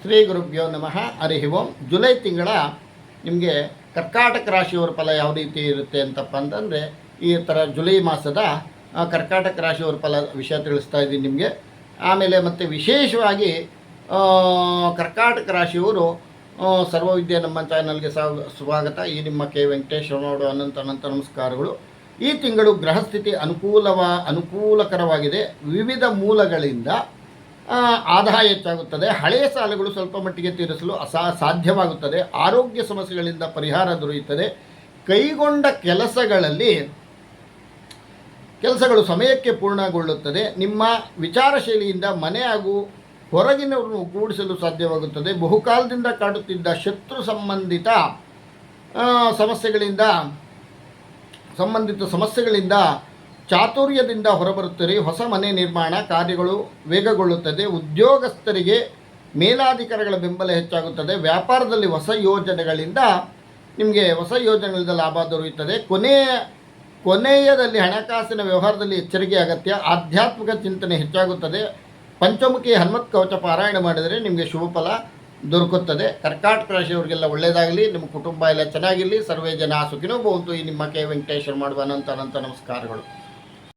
ಶ್ರೀ ಗುರುಭ್ಯೋ ನಮಃ. ಹರಿ ಓಂ. ಜುಲೈ ತಿಂಗಳ ನಿಮಗೆ ಕರ್ಕಾಟಕ ರಾಶಿಯವರ ಫಲ ಯಾವ ರೀತಿ ಇರುತ್ತೆ ಅಂತಪ್ಪ ಅಂತಂದರೆ, ಈ ಥರ ಜುಲೈ ಮಾಸದ ಕರ್ಕಾಟಕ ರಾಶಿಯವರ ಫಲ ವಿಷಯ ತಿಳಿಸ್ತಾ ಇದ್ದೀನಿ ನಿಮಗೆ. ಆಮೇಲೆ ಮತ್ತು ವಿಶೇಷವಾಗಿ ಕರ್ಕಾಟಕ ರಾಶಿಯವರು ಸರ್ವವಿದ್ಯೆ ನಮ್ಮ ಚಾನಲ್ಗೆ ಸ್ವಾಗತ. ಈ ನಿಮ್ಮ ಕೆ ವೆಂಕಟೇಶ್ವರನವರು ಅನಂತ ನಮಸ್ಕಾರಗಳು. ಈ ತಿಂಗಳು ಗ್ರಹಸ್ಥಿತಿ ಅನುಕೂಲಕರವಾಗಿದೆ. ವಿವಿಧ ಮೂಲಗಳಿಂದ ಆದಾಯ ಹೆಚ್ಚಾಗುತ್ತದೆ. ಹಳೆಯ ಸಾಲಗಳು ಸ್ವಲ್ಪ ಮಟ್ಟಿಗೆ ತೀರಿಸಲು ಸಾಧ್ಯವಾಗುತ್ತದೆ. ಆರೋಗ್ಯ ಸಮಸ್ಯೆಗಳಿಂದ ಪರಿಹಾರ ದೊರೆಯುತ್ತದೆ. ಕೈಗೊಂಡ ಕೆಲಸಗಳು ಸಮಯಕ್ಕೆ ಪೂರ್ಣಗೊಳ್ಳುತ್ತದೆ. ನಿಮ್ಮ ವಿಚಾರ ಶೈಲಿಯಿಂದ ಮನೆ ಹಾಗೂ ಹೊರಗಿನವರನ್ನು ಒಗ್ಗೂಡಿಸಲು ಸಾಧ್ಯವಾಗುತ್ತದೆ. ಬಹುಕಾಲದಿಂದ ಕಾಡುತ್ತಿದ್ದ ಶತ್ರು ಸಂಬಂಧಿತ ಸಮಸ್ಯೆಗಳಿಂದ ಚಾತುರ್ಯದಿಂದ ಹೊರಬರುತ್ತದೆ. ಹೊಸ ಮನೆ ನಿರ್ಮಾಣ ಕಾರ್ಯಗಳು ವೇಗಗೊಳ್ಳುತ್ತದೆ. ಉದ್ಯೋಗಸ್ಥರಿಗೆ ಮೇಲಾಧಿಕಾರಿಗಳ ಬೆಂಬಲ ಹೆಚ್ಚಾಗುತ್ತದೆ. ವ್ಯಾಪಾರದಲ್ಲಿ ಹೊಸ ಯೋಜನೆಗಳಿಂದ ಲಾಭ ದೊರೆಯುತ್ತದೆ. ಕೊನೆಯದಲ್ಲಿ ಹಣಕಾಸಿನ ವ್ಯವಹಾರದಲ್ಲಿ ಎಚ್ಚರಿಕೆ ಅಗತ್ಯ. ಆಧ್ಯಾತ್ಮಿಕ ಚಿಂತನೆ ಹೆಚ್ಚಾಗುತ್ತದೆ. ಪಂಚಮುಖಿ ಹನುಮತ್ ಕವಚ ಪಾರಾಯಣ ಮಾಡಿದರೆ ನಿಮಗೆ ಶುಭ ಫಲ ದೊರಕುತ್ತದೆ. ಕರ್ಕಾಟಕ ರಾಶಿಯವರಿಗೆಲ್ಲ ಒಳ್ಳೆಯದಾಗಲಿ. ನಿಮ್ಮ ಕುಟುಂಬ ಎಲ್ಲ ಚೆನ್ನಾಗಿರಲಿ. ಸರ್ವೇ ಜನ ಸುಖಿನೋ ಭವಂತು. ಈ ನಿಮ್ಮ ಕೆ ವೆಂಕಟೇಶ್ವರ ಮಾಡುವ ಅನಂತ ನಮಸ್ಕಾರಗಳು.